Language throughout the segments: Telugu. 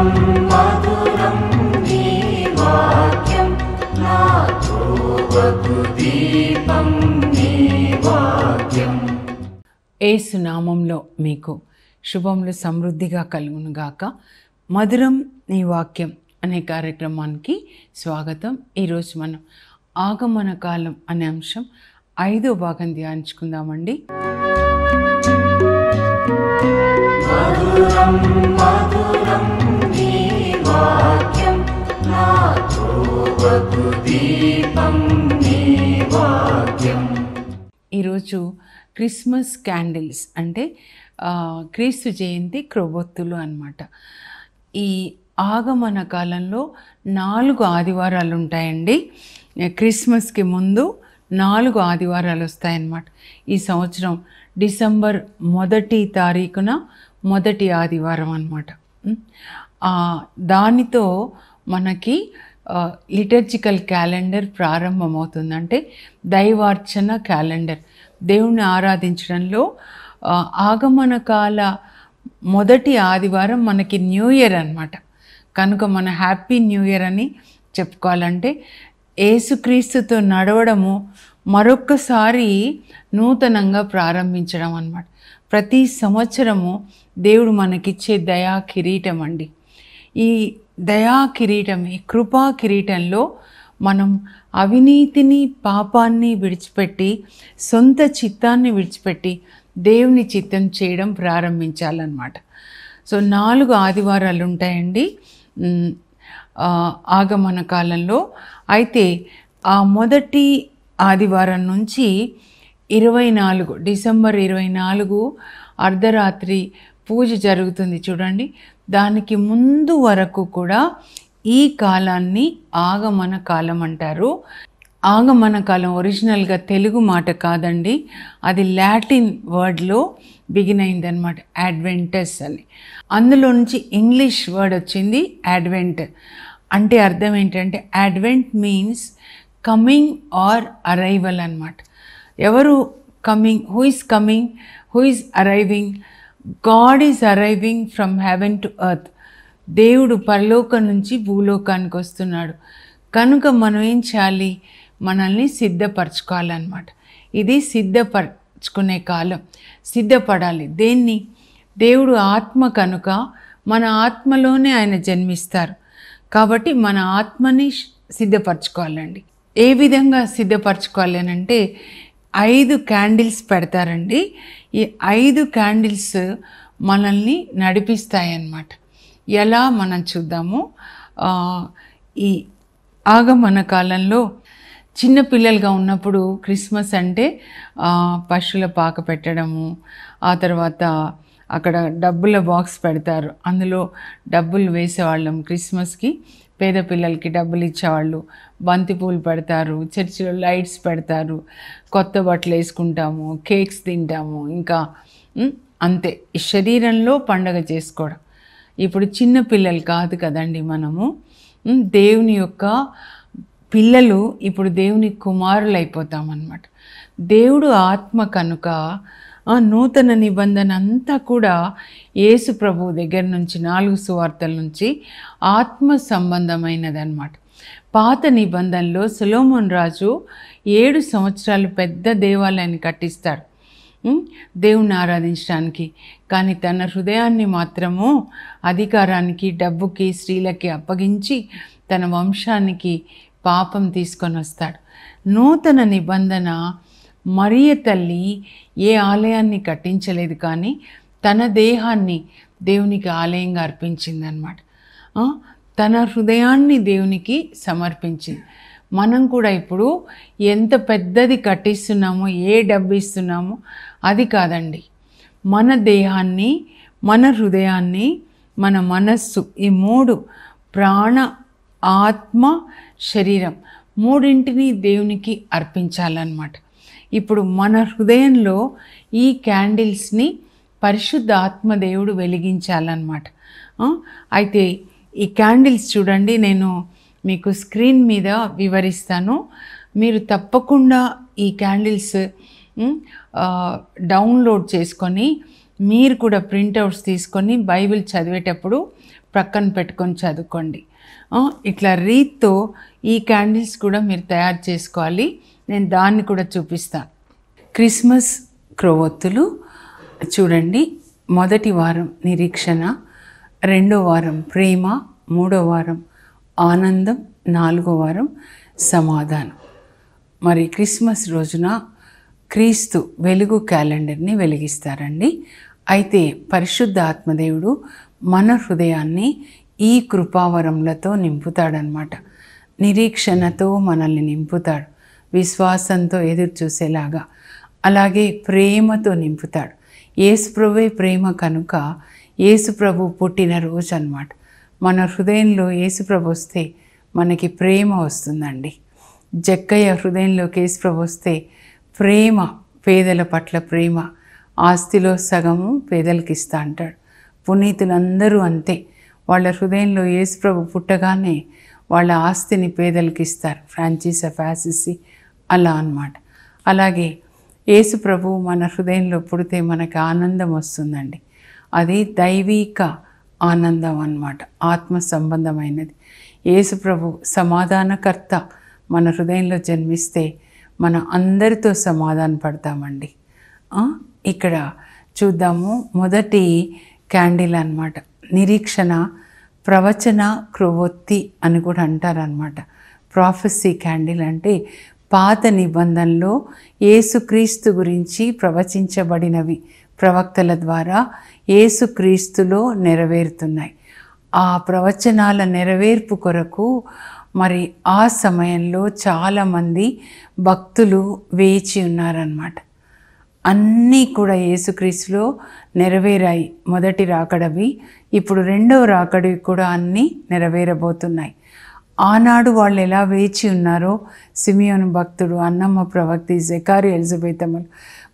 మధురం మధురం నీ వాక్యం నా త్రోవకు దీపం నీ వాక్యం. యేసు నామంలో మీకు శుభములు సమృద్ధిగా కలుగునుగాక. మధురం నీ వాక్యం అనే కార్యక్రమానికి స్వాగతం. ఈరోజు మనం ఆగమన కాలం అనే అంశం 5వ భాగం ధ్యానించుకుందామండి. మధురం మధురం నీ వాక్యం నా త్రోవకు దీపం నీ వాక్యం. ఈరోజు క్రిస్మస్ క్యాండిల్స్ అంటే క్రీస్తు జయంతి క్రొవ్వొత్తులు అన్నమాట. ఈ ఆగమన కాలంలో 4 ఆదివారాలు ఉంటాయండి. క్రిస్మస్కి ముందు 4 ఆదివారాలు వస్తాయన్నమాట. ఈ సంవత్సరం డిసెంబర్ 1వ తారీఖున మొదటి ఆదివారం అన్నమాట. దానితో మనకి లిటర్జికల్ క్యాలెండర్ ప్రారంభమవుతుంది. అంటే దైవార్చన క్యాలెండర్, దేవుణ్ణి ఆరాధించడంలో ఆగమన కాల మొదటి ఆదివారం మనకి న్యూ ఇయర్ అన్నమాట. కనుక మన హ్యాపీ న్యూ ఇయర్ అని చెప్పుకోవాలంటే యేసుక్రీస్తుతో నడవడము మరొక్కసారి నూతనంగా ప్రారంభించడం అన్నమాట. ప్రతి సంవత్సరము దేవుడు మనకిచ్చే దయా కిరీటం అండి. ఈ దయా కిరీటం, ఈ కృపా కిరీటంలో మనం అవినీతిని పాపాన్ని విడిచిపెట్టి సొంత చిత్తాన్ని విడిచిపెట్టి దేవుని చిత్తం చేయడం ప్రారంభించాలన్నమాట. సో 4 ఆదివారాలు ఉంటాయండి ఆగమన కాలంలో. అయితే ఆ మొదటి ఆదివారం నుంచి 24 డిసెంబర్ 24 అర్ధరాత్రి పూజ జరుగుతుంది చూడండి. దానికి ముందు వరకు కూడా ఈ కాలాన్ని ఆగమన కాలం అంటారు. ఆగమన కాలం ఒరిజినల్గా తెలుగు మాట కాదండి, అది లాటిన్ వర్డ్లో బిగిన్ అయిందనమాట, అడ్వెంటస్ అని. అందులో నుంచి ఇంగ్లీష్ వర్డ్ వచ్చింది అడ్వెంట్. అంటే అర్థం ఏంటంటే advent means coming or arrival అన్నమాట. ఎవరు coming? Who is arriving? God is arriving from heaven to earth. దేవుడు పరలోకం నుంచి భూలోకానికి వస్తున్నాడు. కనుక మనం ఏం చేయాలి? మనల్ని సిద్ధపరచుకోవాలన్నమాట. ఇది సిద్ధపరచుకునే కాలం. సిద్ధపడాలి. దేన్ని? దేవుడు ఆత్మ కనుక మన ఆత్మలోనే ఆయన జన్మిస్తారు. కాబట్టి మన ఆత్మని సిద్ధపరచుకోవాలండి. ఏ విధంగా సిద్ధపరచుకోవాలి అని అంటే 5 క్యాండిల్స్ పెడతారండి. ఈ 5 క్యాండిల్స్ మనల్ని నడిపిస్తాయన్నమాట. ఎలా మనం చూద్దాము. ఈ ఆగమన కాలంలో చిన్నపిల్లలుగా ఉన్నప్పుడు క్రిస్మస్ అంటే పశువుల పాక పెట్టడము, ఆ తర్వాత అక్కడ డబ్బుల బాక్స్ పెడతారు, అందులో డబ్బులు వేసేవాళ్ళం. క్రిస్మస్కి పేద పిల్లలకి డబ్బులు ఇచ్చేవాళ్ళు. బంతిపూలు పెడతారు, చర్చిలో లైట్స్ పెడతారు, కొత్త బట్టలు వేసుకుంటాము, కేక్స్ తింటాము. ఇంకా అంతే, ఈ శరీరంలో పండగ చేసుకోవడం. ఇప్పుడు చిన్న పిల్లలు కాదు కదండి మనము. దేవుని యొక్క పిల్లలు ఇప్పుడు దేవుని కుమారులు అయిపోతామన్నమాట. దేవుడు ఆత్మ కనుక నూతన నిబంధన అంతా కూడా యేసు ప్రభువు దగ్గర నుంచి 4 సువార్తల నుంచి ఆత్మ సంబంధమైనదన్నమాట. పాత నిబంధనలో సొలొమోను రాజు 7 సంవత్సరాలు పెద్ద దేవాలయాన్ని కట్టిస్తాడు దేవుణ్ణి ఆరాధించడానికి. కానీ తన హృదయాన్ని మాత్రము అధికారానికి, డబ్బుకి, స్త్రీలకి అప్పగించి తన వంశానికి పాపం తీసుకొని వస్తాడు. నూతన నిబంధన మరియ తల్లి ఏ ఆలయాన్ని కట్టించలేదు, కానీ తన దేహాన్ని దేవునికి ఆలయంగా అర్పించిందనమాట. తన హృదయాన్ని దేవునికి సమర్పించింది. మనం కూడా ఇప్పుడు ఎంత పెద్దది కట్టిస్తున్నామో, ఏ డబ్బు ఇస్తున్నామో అది కాదండి, మన దేహాన్ని, మన హృదయాన్ని, మన మనస్సు, ఈ 3 ప్రాణ, ఆత్మ, శరీరం 3ంటిని దేవునికి అర్పించాలన్నమాట. ఇప్పుడు మన హృదయంలో ఈ క్యాండిల్స్ని పరిశుద్ధ ఆత్మదేవుడు వెలిగించాలన్నమాట. అయితే ఈ క్యాండిల్స్ చూడండి, నేను మీకు స్క్రీన్ మీద వివరిస్తాను. మీరు తప్పకుండా ఈ క్యాండిల్స్ డౌన్లోడ్ చేసుకొని మీరు కూడా ప్రింట్అవుట్స్ తీసుకొని బైబిల్ చదివేటప్పుడు ప్రక్కన పెట్టుకొని చదువుకోండి. ఇట్లా రీత్తో ఈ క్యాండిల్స్ కూడా మీరు తయారు చేసుకోవాలి. నేను దాన్ని కూడా చూపిస్తాను. క్రిస్మస్ క్రొవ్వొత్తులు చూడండి. మొదటి వారం నిరీక్షణ, రెండో వారం ప్రేమ, మూడో వారం ఆనందం, నాలుగో వారం సమాధానం. మరి క్రిస్మస్ రోజున క్రీస్తు వెలుగు క్యాలెండర్ని వెలిగిస్తారండి. అయితే పరిశుద్ధ ఆత్మదేవుడు మన హృదయాన్ని ఈ కృపావరములతో నింపుతాడనమాట. నిరీక్షణతో మనల్ని నింపుతాడు, విశ్వాసంతో ఎదురు చూసేలాగా, అలాగే ప్రేమతో నింపుతాడు. యేసుప్రభువే ప్రేమ కనుక యేసుప్రభు పుట్టిన రోజు అన్నమాట. మన హృదయంలో యేసుప్రభు వస్తే మనకి ప్రేమ వస్తుందండి. జక్కయ్య హృదయంలోకి యేసుప్రభు వస్తే ప్రేమ, పేదల పట్ల ప్రేమ, ఆస్తిలో సగము పేదలకు ఇస్తా అంటాడు. పునీతులందరూ అంతే. వాళ్ళ హృదయంలో యేసుప్రభు పుట్టగానే వాళ్ళ ఆస్తిని పేదలకు ఇస్తారు. ఫ్రాన్సిస్ ఆఫ్ అసిసి అలా అన్నమాట. అలాగే యేసుప్రభు మన హృదయంలో పుడితే మనకి ఆనందం వస్తుందండి. అది దైవిక ఆనందం అన్నమాట, ఆత్మ సంబంధమైనది. యేసుప్రభు సమాధానకర్త మన హృదయంలో జన్మిస్తే మన అందరితో సమాధాన పడతామండి. ఇక్కడ చూద్దాము. మొదటి క్యాండిల్ అన్నమాట నిరీక్షణ, ప్రవచన క్రొవ్వొత్తి అని కూడా అంటారనమాట. ప్రాఫెసీ క్యాండిల్ అంటే పాత నిబంధనలో యేసుక్రీస్తు గురించి ప్రవచించబడినవి ప్రవక్తల ద్వారా యేసుక్రీస్తులో నెరవేరుతున్నాయి. ఆ ప్రవచనాల నెరవేర్పు కొరకు మరి ఆ సమయంలో చాలామంది భక్తులు వేచి ఉన్నారన్నమాట. అన్నీ కూడా యేసుక్రీస్తులో నెరవేరాయి. మొదటి రాకడవి, ఇప్పుడు రెండవ రాకడవి కూడా అన్నీ నెరవేరబోతున్నాయి. ఆనాడు వాళ్ళు ఎలా వేచి ఉన్నారో సిమియోను భక్తుడు, అన్నమ్మ ప్రవక్తి, జెకారి, ఎలిజబెతమ్మలు,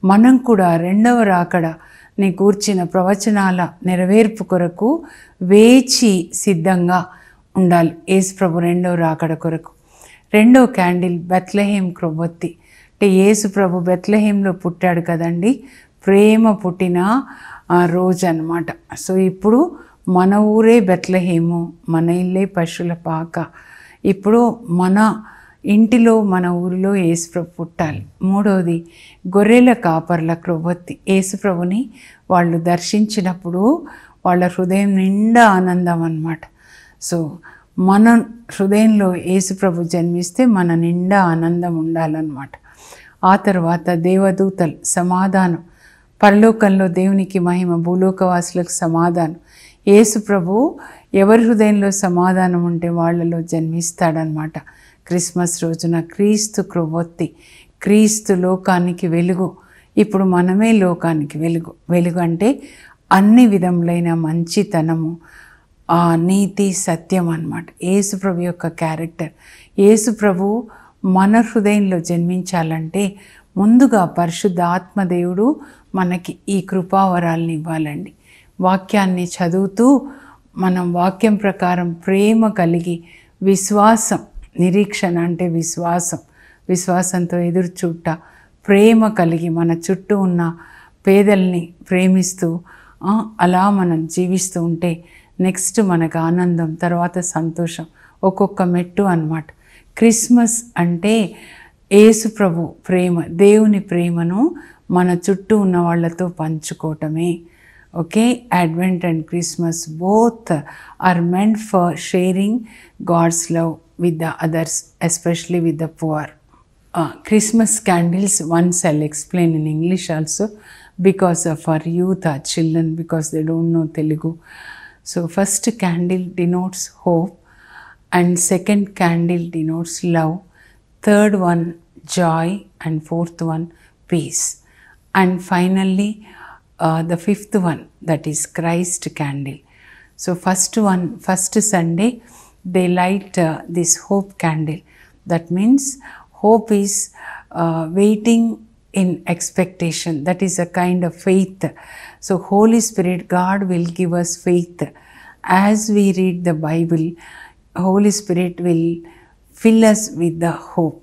మనం కూడా రెండవ రాకడని కూర్చిన ప్రవచనాల నెరవేర్పు కొరకు వేచి సిద్ధంగా ఉండాలి. యేసుప్రభు రెండవ రాకడ కొరకు. రెండవ క్యాండిల్ బెత్లెహేం క్రొవ్వొత్తి. అంటే యేసుప్రభు బెత్లెహేంలో పుట్టాడు కదండి, ప్రేమ పుట్టిన ఆ రోజు అన్నమాట. సో ఇప్పుడు మన ఊరే బెత్లెహేము, మన ఇల్లే పశువుల పాక. ఇప్పుడు మన ఇంటిలో, మన ఊరిలో యేసుప్రభు పుట్టాలి. మూడవది గొర్రెల కాపర్ల క్రొవ్వొత్తి. యేసుప్రభుని వాళ్ళు దర్శించినప్పుడు వాళ్ళ హృదయం నిండా ఆనందం అన్నమాట. సో మన హృదయంలో యేసుప్రభు జన్మిస్తే మన నిండా ఆనందం ఉండాలన్నమాట. ఆ తర్వాత దేవదూతలు, సమాధానం. పరలోకంలో దేవునికి మహిమ, భూలోకవాసులకు సమాధానం. యేసుప్రభు ఎవరి హృదయంలో సమాధానం ఉంటే వాళ్ళలో జన్మిస్తాడనమాట. క్రిస్మస్ రోజున క్రీస్తు క్రొవ్వొత్తి, క్రీస్తు లోకానికి వెలుగు. ఇప్పుడు మనమే లోకానికి వెలుగు. వెలుగు అంటే అన్ని విధములైన మంచితనము, ఆ నీతి, సత్యం అన్నమాట. యేసుప్రభు యొక్క క్యారెక్టర్. యేసుప్రభు మన హృదయంలో జన్మించాలంటే ముందుగా పరిశుద్ధ ఆత్మదేవుడు మనకి ఈ కృపావరాల్ని ఇవ్వాలండి. వాక్యాన్ని చదువుతూ మనం వాక్యం ప్రకారం ప్రేమ కలిగి, విశ్వాసం, నిరీక్షణ అంటే విశ్వాసం, విశ్వాసంతో ఎదురు చూట, ప్రేమ కలిగి మన చుట్టూ ఉన్న పేదల్ని ప్రేమిస్తూ అలా మనం జీవిస్తూ ఉంటే నెక్స్ట్ మనకు ఆనందం, తర్వాత సంతోషం, ఒక్కొక్క మెట్టు అన్నమాట. క్రిస్మస్ అంటే యేసుప్రభు ప్రేమ, దేవుని ప్రేమను మన చుట్టూ ఉన్న వాళ్ళతో పంచుకోవటమే. Okay, advent and Christmas both are meant for sharing God's love with the others, especially with the poor. Christmas candles, once I'll explain in English also, because of our youth, our children, because they don't know Telugu. So first candle denotes hope, and second candle denotes love, third one joy, and fourth one peace, and finally the fifth one, that is Christ candle. So first Sunday they light this hope candle. That means hope is waiting in expectation. That is a kind of faith. So Holy Spirit, God will give us faith. As we read the Bible, Holy Spirit will fill us with the hope.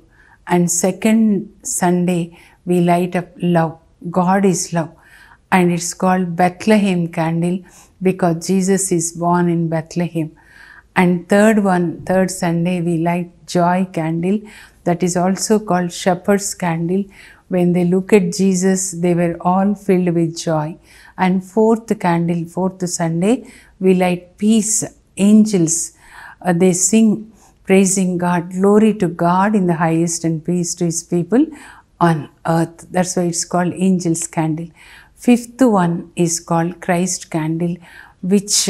And second Sunday, we light up love. God is love. And it's called Bethlehem candle. because Jesus is born in Bethlehem. And third Sunday, we light joy candle, that is also called shepherd's candle. When they look at Jesus, they were all filled with joy. And fourth Sunday, we light peace. Angels, they sing praising God, glory to God in the highest and peace to his people on earth. That's why it's called Angel's Candle. Fifth one is called Christ Candle, which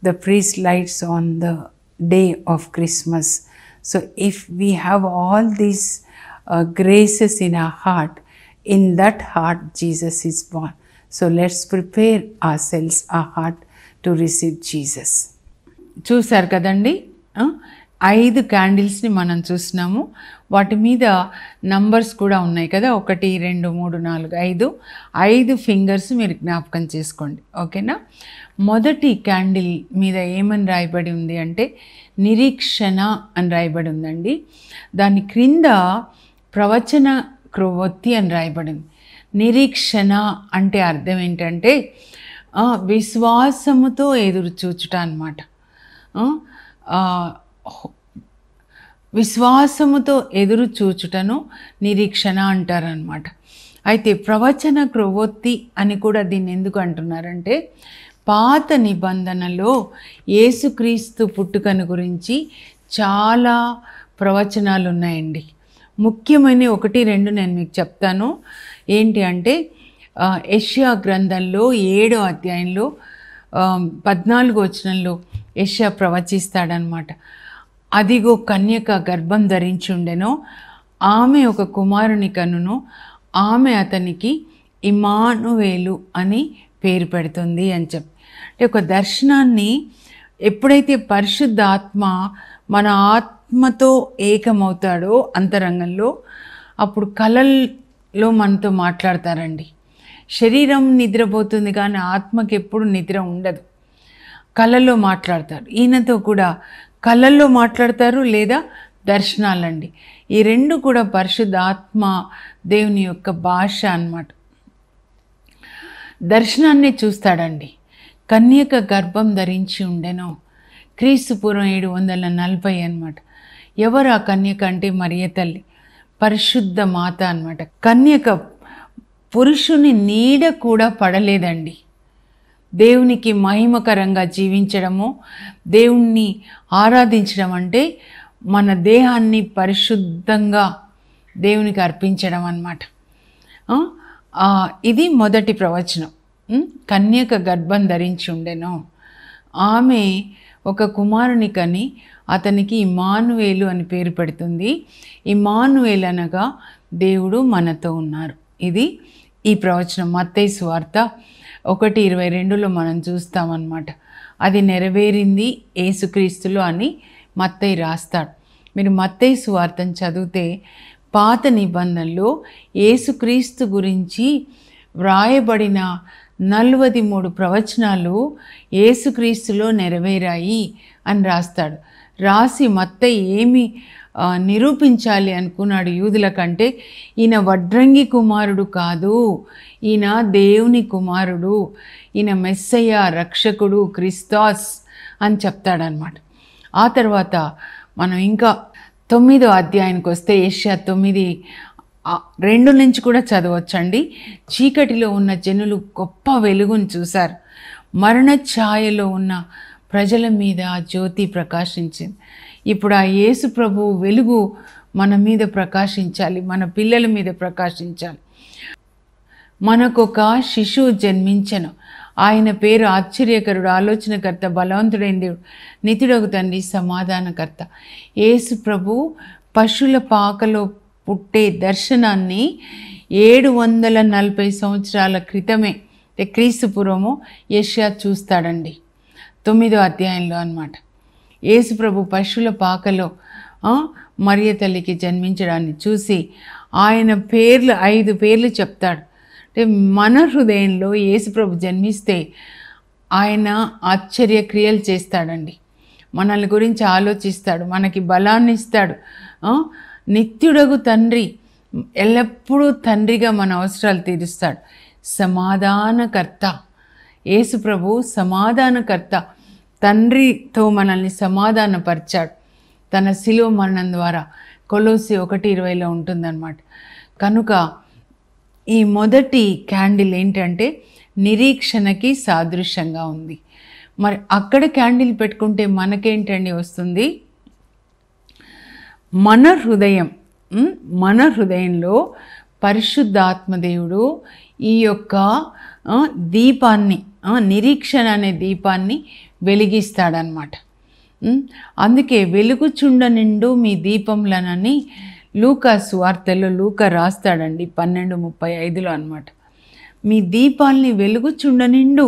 the priest lights on the day of Christmas. So if we have all these graces in our heart, in that heart Jesus is born. So let's prepare ourselves, our heart, to receive Jesus. చూసారు కదండి, 5 క్యాండిల్స్ని మనం చూసినాము. వాటి మీద నంబర్స్ కూడా ఉన్నాయి కదా, 1 2 3 4 5 ఫింగర్స్ మీరు జ్ఞాపకం చేసుకోండి. ఓకేనా? మొదటి క్యాండిల్ మీద ఏమని రాయబడి ఉంది అంటే నిరీక్షణ అని రాయబడి ఉందండి. దాని క్రింద ప్రవచన క్రొవ్వొత్తి అని రాయబడి ఉంది. నిరీక్షణ అంటే అర్థం ఏంటంటే విశ్వాసముతో ఎదురు చూచుట అన్నమాట. విశ్వాసముతో ఎదురు చూచుటను నిరీక్షణ అంటారనమాట. అయితే ప్రవచన క్రొవ్వొత్తి అని కూడా దీన్ని ఎందుకు అంటున్నారంటే పాత నిబంధనలో యేసుక్రీస్తు పుట్టుకను గురించి చాలా ప్రవచనాలు ఉన్నాయండి. ముఖ్యమైన 1 2 నేను మీకు చెప్తాను. ఏంటి అంటే యెషయా గ్రంథంలో 7వ అధ్యాయంలో 14వ వచనంలో యెషయా ప్రవచిస్తాడనమాట. అదిగో కన్యక గర్భం ధరించి ఉండెనో, ఆమె ఒక కుమారుని కనును, ఆమె అతనికి ఇమ్మానువేలు అని పేరు పెడుతుంది అని చెప్పి. అంటే ఒక దర్శనాన్ని ఎప్పుడైతే పరిశుద్ధ ఆత్మ మన ఆత్మతో ఏకమవుతాడో అంతరంగంలో, అప్పుడు కలల్లో మనతో మాట్లాడతారండి. శరీరం నిద్రపోతుంది కానీ ఆత్మకి ఎప్పుడు నిద్ర ఉండదు. కళల్లో మాట్లాడతారు. ఈయనతో కూడా కళల్లో మాట్లాడతారు లేదా దర్శనాలండి. ఈ 2 కూడా పరిశుద్ధ ఆత్మ దేవుని యొక్క భాష అన్నమాట. దర్శనాన్ని చూస్తాడండి. కన్యక గర్భం ధరించి ఉండెనో, క్రీస్తుపూర్వం 740 అన్నమాట. ఎవరు ఆ కన్యక అంటే మరియ తల్లి, పరిశుద్ధ మాత అన్నమాట. కన్యక పురుషుని నీడ కూడా పడలేదండి. దేవునికి మహిమకరంగా జీవించడము, దేవుణ్ణి ఆరాధించడం అంటే మన దేహాన్ని పరిశుద్ధంగా దేవునికి అర్పించడం అన్నమాట. ఇది మొదటి ప్రవచనం. కన్యక గర్భం ధరించి ఉండెనో, ఆమె ఒక కుమారుని కని అతనికి ఇమ్మానువేలు అని పేరు పెడుతుంది. ఇమ్మానువేలు అనగా దేవుడు మనతో ఉన్నారు. ఇది ఈ ప్రవచనం మత్తయి సువార్త 1:22లో మనం చూస్తామన్నమాట. అది నెరవేరింది యేసుక్రీస్తులో అని మత్తయి రాస్తాడు. మీరు మత్తయి సువార్తను చదివితే పాత నిబంధనలో యేసుక్రీస్తు గురించి వ్రాయబడిన 43 ప్రవచనాలు యేసుక్రీస్తులో నెరవేరాయి అని రాస్తాడు. రాసి మత్తయి ఏమి నిరూపించాలి అనుకున్నాడు యూదుల కంటే, ఈయన వడ్రంగి కుమారుడు కాదు, ఈయన దేవుని కుమారుడు, ఈయన మెస్సయ్య, రక్షకుడు, క్రిస్తాస్ అని చెప్తాడనమాట. ఆ తర్వాత మనం ఇంకా 9వ అధ్యాయానికి వస్తే యెషయా 9:2 నుంచి కూడా చదవచ్చండి. చీకటిలో ఉన్న జనులు గొప్ప వెలుగును చూశారు, మరణ ఛాయలో ఉన్న ప్రజల మీద జ్యోతి ప్రకాశించింది. ఇప్పుడు ఆ యేసు ప్రభు వెలుగు మన మీద ప్రకాశించాలి, మన పిల్లల మీద ప్రకాశించాలి. మనకొక శిశువు జన్మించెను, ఆయన పేరు ఆశ్చర్యకరుడు, ఆలోచనకర్త, బలవంతుడైన దేవుడు, నిత్యుడగు తండ్రి, సమాధానకర్త. యేసు ప్రభు పశువుల పాకలో పుట్టే దర్శనాన్ని 740 సంవత్సరాల క్రితమే క్రీస్తు పూర్వము యెషయా చూస్తాడండి. 9వ అధ్యాయంలో అన్నమాట. యేసు ప్రభు పశువుల పాకలో మరియ తల్లికి జన్మించడాన్ని చూసి ఆయన 5 పేర్లు చెప్తాడు. అంటే మన హృదయంలో యేసు ప్రభు జన్మిస్తే ఆయన ఆశ్చర్య క్రియలు చేస్తాడండి. మనల్ని గురించి ఆలోచిస్తాడు, మనకి బలాన్ని ఇస్తాడు. నిత్యుడగు తండ్రి, ఎల్లప్పుడూ తండ్రిగా మన అవసరాలు తీరుస్తాడు. సమాధానకర్త, యేసు ప్రభు సమాధానకర్త, తండ్రితో మనల్ని సమాధానపరిచాడు తన శిలువ మరణం ద్వారా. కొలోసి 1:20లో ఉంటుందన్నమాట. కనుక ఈ మొదటి క్యాండిల్ ఏంటంటే నిరీక్షణకి సాదృశ్యంగా ఉంది. మరి అక్కడ క్యాండిల్ పెట్టుకుంటే మనకేంటండి వస్తుంది? మన హృదయంలో పరిశుద్ధాత్మదేవుడు ఈ యొక్క దీపాన్ని, నిరీక్షణ అనే దీపాన్ని వెలిగిస్తాడనమాట. అందుకే వెలుగుచుండ నిండు మీ దీపంలనని లూకా సువార్తలో లూకా రాస్తాడండి 12:35లో అనమాట. మీ దీపాల్ని వెలుగుచుండ నిండు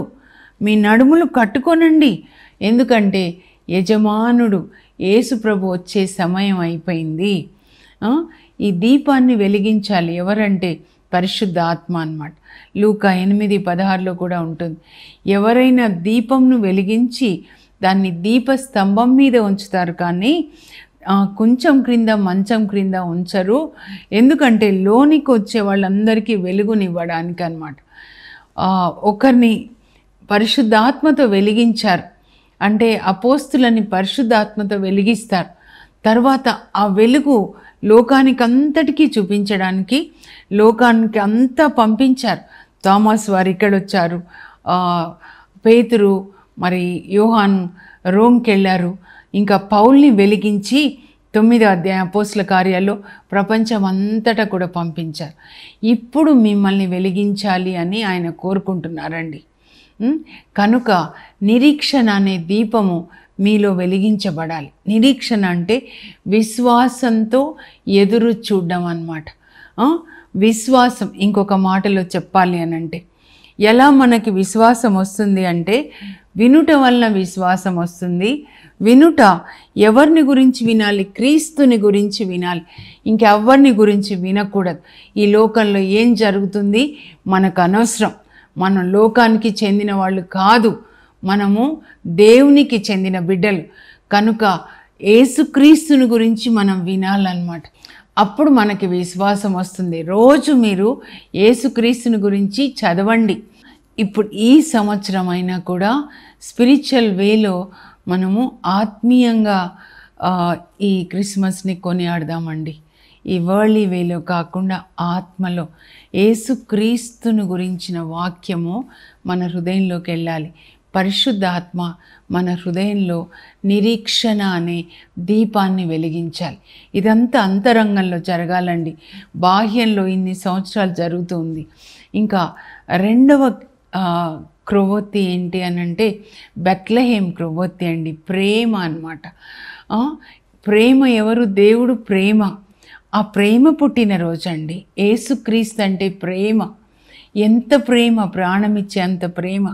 మీ నడుములు కట్టుకోనండి, ఎందుకంటే యజమానుడు యేసు ప్రభు వచ్చే సమయం అయిపోయింది. ఈ దీపాన్ని వెలిగించాలి. ఎవరంటే పరిశుద్ధ ఆత్మ అన్నమాట. లూకా 8:16లో కూడా ఉంటుంది. ఎవరైనా దీపంను వెలిగించి దాన్ని దీపస్తంభం మీద ఉంచుతారు, కానీ కొంచెం క్రింద మంచం క్రింద ఉంచరు. ఎందుకంటే లోనికి వచ్చే వాళ్ళందరికీ వెలుగునివ్వడానికి అన్నమాట. ఒకరిని పరిశుద్ధాత్మతో వెలిగించారు అంటే అపోస్తులని పరిశుద్ధాత్మతో వెలిగిస్తారు. తర్వాత ఆ వెలుగు లోకానికి అంతటికీ చూపించడానికి లోకానికి అంతా పంపించారు. థామస్ వారు ఇక్కడ వచ్చారు, పేతురు మరి యోహాను రోమ్కి వెళ్ళారు. ఇంకా పౌల్ని వెలిగించి 9వ అధ్యాయం అపోస్తుల కార్యాల్లో ప్రపంచం అంతటా కూడా పంపించారు. ఇప్పుడు మిమ్మల్ని వెలిగించాలి అని ఆయన కోరుకుంటున్నారండి. కనుక నిరీక్షణ అనే దీపము మీలో వెలిగించబడాలి. నిరీక్షణ అంటే విశ్వాసంతో ఎదురు చూడడం అన్నమాట. విశ్వాసం, ఇంకొక మాటలో చెప్పాలి అని అంటే ఎలా మనకి విశ్వాసం వస్తుంది అంటే వినుట వలన విశ్వాసం వస్తుంది. వినుట ఎవరిని గురించి వినాలి? క్రీస్తుని గురించి వినాలి. ఇంకెవరిని గురించి వినకూడదు. ఈ లోకంలో ఏం జరుగుతుంది మనకు అనవసరం. మనం లోకానికి చెందిన వాళ్ళు కాదు, మనము దేవునికి చెందిన బిడ్డలు. కనుక యేసుక్రీస్తుని గురించి మనం వినాలన్నమాట. అప్పుడు మనకి విశ్వాసం వస్తుంది. రోజు మీరు యేసుక్రీస్తుని గురించి చదవండి. ఇప్పుడు ఈ సంవత్సరం అయినా కూడా స్పిరిచువల్ వేలో మనము ఆత్మీయంగా ఈ క్రిస్మస్ని కొనియాడదామండి. ఈ వరల్డ్లీ వేలో కాకుండా ఆత్మలో యేసుక్రీస్తుని గురించిన వాక్యము మన హృదయంలోకి వెళ్ళాలి. పరిశుద్ధాత్మ మన హృదయంలో నిరీక్షణ అనే దీపాన్ని వెలిగించాలి. ఇదంతా అంతరంగంలో జరగాలండి. బాహ్యంలో ఇన్ని సంవత్సరాలు జరుగుతుంది. ఇంకా రెండవ క్రొవ్వొత్తి ఏంటి అని అంటే బెత్లెహేం క్రొవ్వొత్తి అండి. ప్రేమ అన్నమాట. ప్రేమ ఎవరు? దేవుడు ప్రేమ. ఆ ప్రేమ పుట్టినరోజు అండి. యేసుక్రీస్తు అంటే ప్రేమ. ఎంత ప్రేమ! ప్రాణమిచ్చే అంత ప్రేమ.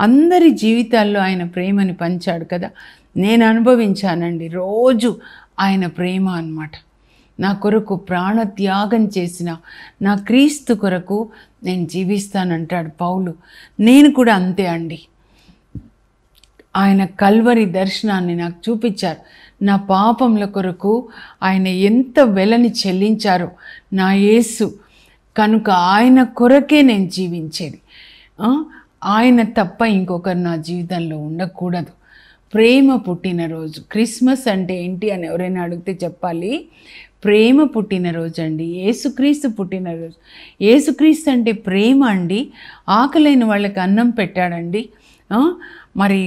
అందరి జీవితాల్లో ఆయన ప్రేమని పంచాడు కదా. నేను అనుభవించానండి రోజు ఆయన ప్రేమ అన్నమాట. నా కొరకు ప్రాణత్యాగం చేసిన నా క్రీస్తు కొరకు నేను జీవిస్తానంటాడు పౌలు. నేను కూడా అంతే అండి. ఆయన కల్వరి దర్శనాన్ని నాకు చూపించారు. నా పాపముల కొరకు ఆయన ఎంత వెలని చెల్లించారో నా యేసు. కనుక ఆయన కొరకే నేను జీవించేది. ఆయన తప్ప ఇంకొకరు నా జీవితంలో ఉండకూడదు. ప్రేమ పుట్టినరోజు. క్రిస్మస్ అంటే ఏంటి అని ఎవరైనా అడిగితే చెప్పాలి, ప్రేమ పుట్టినరోజు అండి. యేసుక్రీస్తు పుట్టినరోజు. యేసుక్రీస్తు అంటే ప్రేమ అండి. ఆకలైన వాళ్ళకి అన్నం పెట్టాడండి. మరి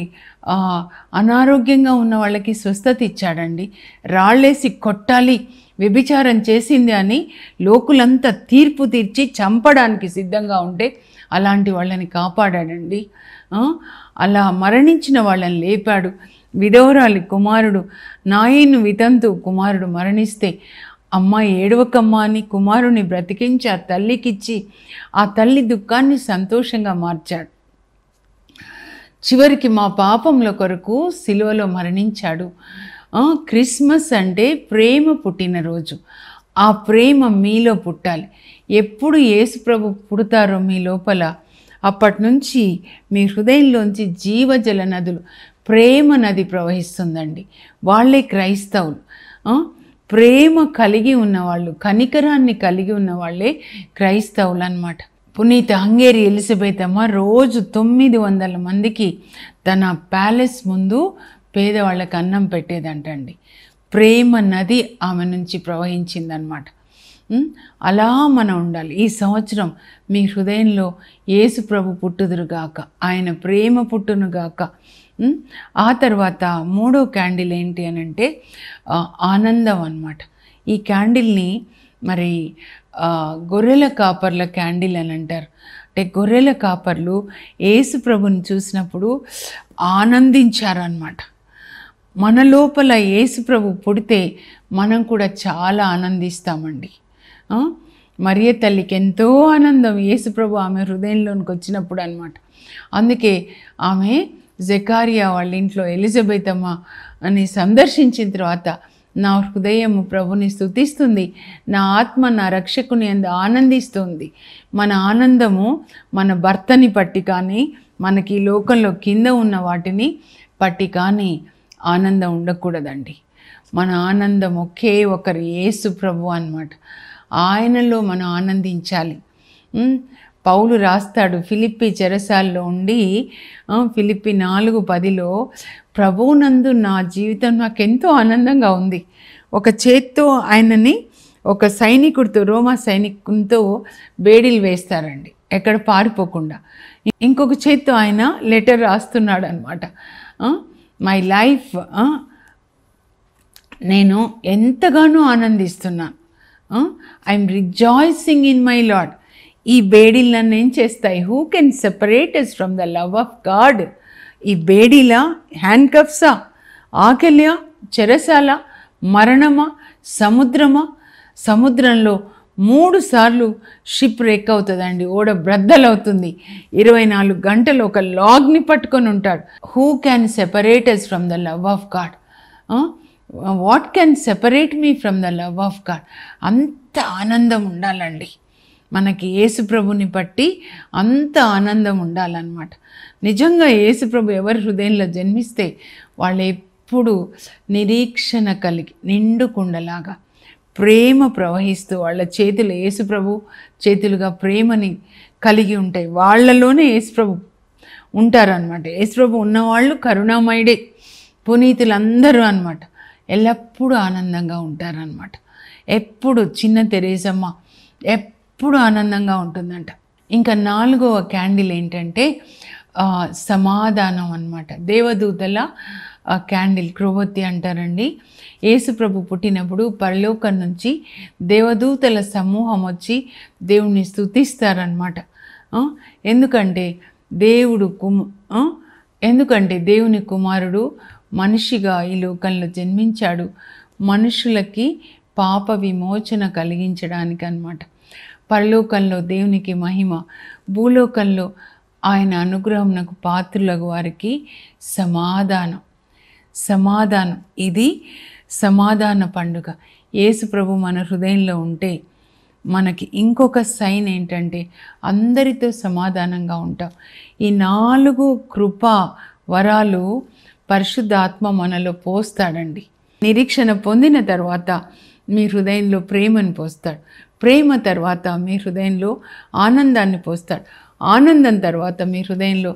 అనారోగ్యంగా ఉన్న వాళ్ళకి స్వస్థత ఇచ్చాడండి. రాళ్ళేసి కొట్టాలి, వ్యభిచారం చేసింది అని లోకులంతా తీర్పు తీర్చి చంపడానికి సిద్ధంగా ఉంటే అలాంటి వాళ్ళని కాపాడాడండి. అలా మరణించిన వాళ్ళని లేపాడు. విధవరాలి కుమారుడు నాయను వితంతు కుమారుడు మరణిస్తే అమ్మ ఏడవకమ్మ అని కుమారుని బ్రతికించి ఆ తల్లికిచ్చి ఆ తల్లి దుఃఖాన్ని సంతోషంగా మార్చాడు. చివరికి మా పాపముల కొరకు సిలువలో మరణించాడు. క్రిస్మస్ అంటే ప్రేమ పుట్టినరోజు. ఆ ప్రేమ మీలో పుట్టాలి. ఎప్పుడు యేసు ప్రభు పుడతారో మీ లోపల అప్పటి నుంచి మీ హృదయంలోంచి జీవజల నదులు, ప్రేమ నది ప్రవహిస్తుందండి. వాళ్ళే క్రైస్తవులు. ప్రేమ కలిగి ఉన్నవాళ్ళు, కనికరాన్ని కలిగి ఉన్న వాళ్ళే క్రైస్తవులు అన్నమాట. పునీత హంగేరి ఎలిజబెత్ అమ్మ రోజు 900 మందికి తన ప్యాలెస్ ముందు పేదవాళ్ళకి అన్నం పెట్టేదంటండి. ప్రేమ నది ఆమె నుంచి ప్రవహించిందనమాట. అలా మనం ఉండాలి. ఈ సంవత్సరం మీ హృదయంలో యేసు ప్రభు పుట్టుదురుగాక, ఆయన ప్రేమ పుట్టునుగాక. ఆ తర్వాత 3వ క్యాండిల్ ఏంటి అని అంటే ఆనందం అన్నమాట. ఈ క్యాండిల్ని మరి గొర్రెల కాపర్ల క్యాండిల్ అని అంటారు. అంటే గొర్రెల కాపర్లు యేసు ప్రభుని చూసినప్పుడు ఆనందించారన్నమాట. మన లోపల యేసు ప్రభు పుడితే మనం కూడా చాలా ఆనందిస్తామండి. మరియ తల్లికి ఎంతో ఆనందం యేసు ప్రభు ఆమె హృదయంలోనికి వచ్చినప్పుడు అన్నమాట. అందుకే ఆమె జకారియా వాళ్ళ ఇంట్లో ఎలిజబెత్ అమ్మ అని సందర్శించిన తర్వాత, నా హృదయము ప్రభుని స్తుతిస్తుంది, నా ఆత్మ నా రక్షకుని అందు ఆనందిస్తుంది. మన ఆనందము మన భర్తని పట్టి కానీ, మనకి ఈ లోకంలో కింద ఉన్న వాటిని పట్టి కానీ ఆనందం ఉండకూడదండి. మన ఆనందం ఒకే ఒకరు యేసు ప్రభు అన్నమాట. ఆయనలో మనం ఆనందించాలి. పౌలు రాస్తాడు ఫిలిప్పి చెరసాల్లో ఉండి, ఫిలిప్పి 4:10లో, ప్రభువునందు నా జీవితం నాకెంతో ఆనందంగా ఉంది. ఒక చేత్తో ఆయనని ఒక సైనికుడితో, రోమా సైనికునితో బేడీలు వేస్తారండి ఎక్కడ పారిపోకుండా. ఇంకొక చేత్తో ఆయన లెటర్ రాస్తున్నాడు అనమాట. మై లైఫ్, నేను ఎంతగానో ఆనందిస్తున్నాను, I'm rejoicing in my lord. ఈ బేడీలు నన్ను ఏం చేస్తాయి? Who can separate us from the love of God? ఈ బేడీలా, హ్యాండ్ కఫ్సా, ఆకలియా, చెరసాల, మరణమా, సముద్రమా? సముద్రంలో 3 సార్లు షిప్ రెక్ అవుతుందండి, ఓడ బ్రద్దలవుతుంది. 24 గంటలు ఒక లాగ్ని పట్టుకొని ఉంటాడు. Who can separate us from the love of God? What can separate me from the love of God? అంత ఆనందం ఉండాలండి మనకి, యేసు ప్రభుని బట్టి అంత ఆనందం ఉండాలన్నమాట. నిజంగా యేసు ప్రభు ఎవరి హృదయంలో జన్మిస్తే వాళ్ళు ఎప్పుడు నిరీక్షణ కలిగి నిండుకుండలాగా ప్రేమ ప్రవహిస్తూ, వాళ్ళ చేతులు యేసు ప్రభు చేతులుగా ప్రేమని కలిగి ఉంటాయి. వాళ్ళలోనే యేసు ప్రభు ఉంటారనమాట. యేసు ప్రభు ఉన్నవాళ్ళు కరుణామయుడే, పునీతులందరూ అనమాట. ఎల్లప్పుడూ ఆనందంగా ఉంటారనమాట. ఎప్పుడు చిన్న తెరేసమ్మ ఎప్పుడు ఆనందంగా ఉంటుందంట. ఇంకా 4వ క్యాండిల్ ఏంటంటే సమాధానం అన్నమాట. దేవదూతల క్యాండిల్, క్రొవ్వొత్తి అంటారండి. యేసు ప్రభు పుట్టినప్పుడు పరలోకం నుంచి దేవదూతల సమూహం వచ్చి దేవుణ్ణి స్తుతిస్తారనమాట. ఎందుకంటే దేవుని కుమారుడు మనిషిగా ఈ లోకంలో జన్మించాడు, మనుషులకి పాప విమోచన కలిగించడానికి అన్నమాట. పరలోకంలో దేవునికి మహిమ, భూలోకంలో ఆయన అనుగ్రహంనకు పాత్రులకు వారికి సమాధానం. ఇది సమాధాన పండుగ. యేసు ప్రభు మన హృదయంలో ఉంటే మనకి ఇంకొక సైన్ ఏంటంటే అందరితో సమాధానంగా ఉంటాం. ఈ 4 కృపా వరాలు పరిశుద్ధాత్మ మనలో పోస్తాడండి. నిరీక్షణ పొందిన తర్వాత మీ హృదయంలో ప్రేమను పోస్తాడు. ప్రేమ తర్వాత మీ హృదయంలో ఆనందాన్ని పోస్తాడు. ఆనందం తర్వాత మీ హృదయంలో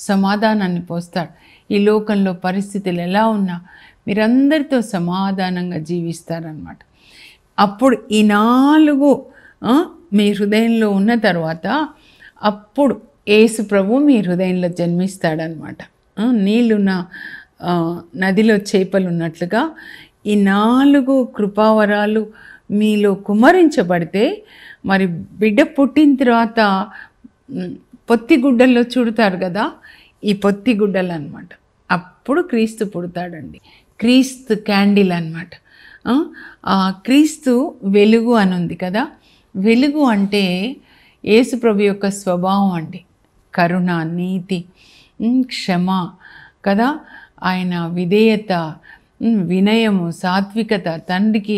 సమాధానాన్ని పోస్తాడు. ఈ లోకంలో పరిస్థితులు ఎలా ఉన్నా మీరందరితో సమాధానంగా జీవిస్తారనమాట. అప్పుడు ఈ 4 మీ హృదయంలో ఉన్న తర్వాత అప్పుడు యేసు ప్రభు మీ హృదయంలో జన్మిస్తాడనమాట. నీళ్ళున్న నదిలో చేపలు ఉన్నట్లుగా ఈ 4 కృపావరాలు మీలో కుమ్మరించబడితే, మరి బిడ్డ పుట్టిన తర్వాత పొత్తిగుడ్డల్లో చుడతారు కదా, ఈ పొత్తిగుడ్డలు అనమాట. అప్పుడు క్రీస్తు పుడతాడండి. క్రీస్తు క్యాండిల్ అనమాట. క్రీస్తు వెలుగు అని ఉంది కదా. వెలుగు అంటే యేసు ప్రభు యొక్క స్వభావం అండి. కరుణ, నీతి, క్షమ కదా, ఆయన విధేయత, వినయము, సాత్వికత, తండ్రికి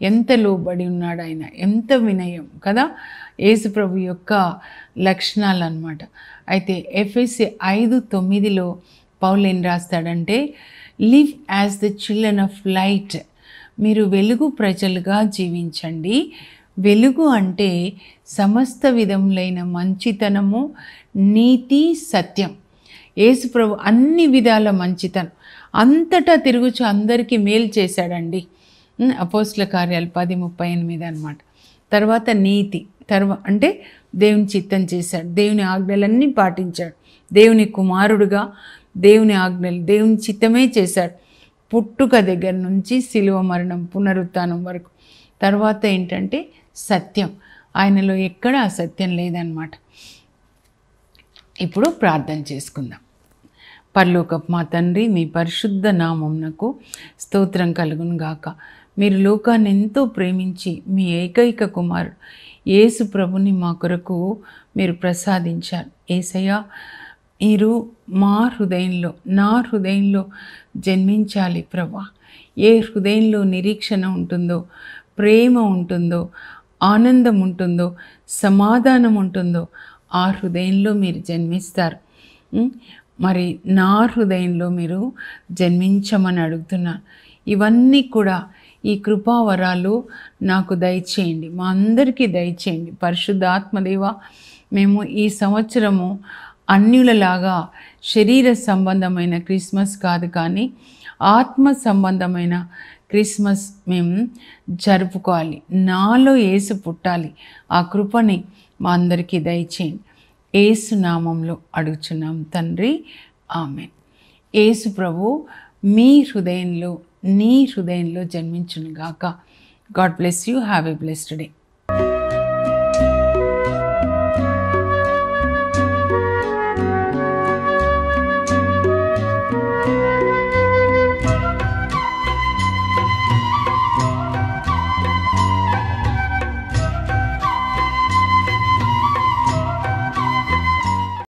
ఎంత లోబడి ఉన్నాడు ఆయన, ఎంత వినయం కదా, యేసు ప్రభు యొక్క లక్షణాలు అన్నమాట. అయితే ఎఫెసీ 5:9లో పౌలు ఏం రాస్తాడంటే, live as the children of light, మీరు వెలుగు ప్రజలుగా జీవించండి, వెలుగు అంటే సమస్త విధములైన మంచితనము, నీతి, సత్యం. యేసు ప్రభు అన్ని విధాల మంచితనం, అంతటా తిరుగుచు అందరికీ మేలు చేశాడండి. అపోస్తల కార్యాలు 10:38 అన్నమాట. తర్వాత నీతి, అంటే దేవుని చిత్తం చేశాడు, దేవుని ఆజ్ఞలన్నీ పాటించాడు, దేవుని కుమారుడుగా దేవుని ఆజ్ఞలు, దేవుని చిత్తమే చేశాడు, పుట్టుక దగ్గర నుంచి శిలువ మరణం, పునరుత్థానం వరకు. తర్వాత ఏంటంటే సత్యం, ఆయనలో ఎక్కడ అసత్యం లేదన్నమాట. ఇప్పుడు ప్రార్థన చేసుకుందాం. పరలోకపు మా తండ్రి, మీ పరిశుద్ధ నామమునకు స్తోత్రం కలుగును గాక. మీరు లోకాన్ని ఎంతో ప్రేమించి మీ ఏకైక కుమారుడు యేసు ప్రభుని మా కొరకు మీరు ప్రసాదించారు. యేసయ్య, మీరు మా హృదయంలో, నా హృదయంలో జన్మించాలి ప్రభా. ఏ హృదయంలో నిరీక్షణ ఉంటుందో, ప్రేమ ఉంటుందో, ఆనందం ఉంటుందో, సమాధానం ఉంటుందో ఆ హృదయంలో మీరు జన్మిస్తారు. మరి నా హృదయంలో మీరు జన్మించమని అడుగుతున్నాను. ఇవన్నీ కూడా ఈ కృపావరాలు నాకు దయచేయండి, మా అందరికీ దయచేయండి. పరిశుద్ధాత్మదేవ, మేము ఈ సంవత్సరము అన్యులలాగా శరీర సంబంధమైన క్రిస్మస్ కాదు, కానీ ఆత్మ సంబంధమైన క్రిస్మస్ మేము జరుపుకోవాలి. నాలో యేసు పుట్టాలి. ఆ కృపని మా అందరికీ దయచేయండి. యేసు నామంలో అడుగుచున్నాం తండ్రి, ఆమేన్. యేసు ప్రభు మీ హృదయంలో, నీ హృదయంలో జన్మించును గాక. God bless you. Have a blessed day.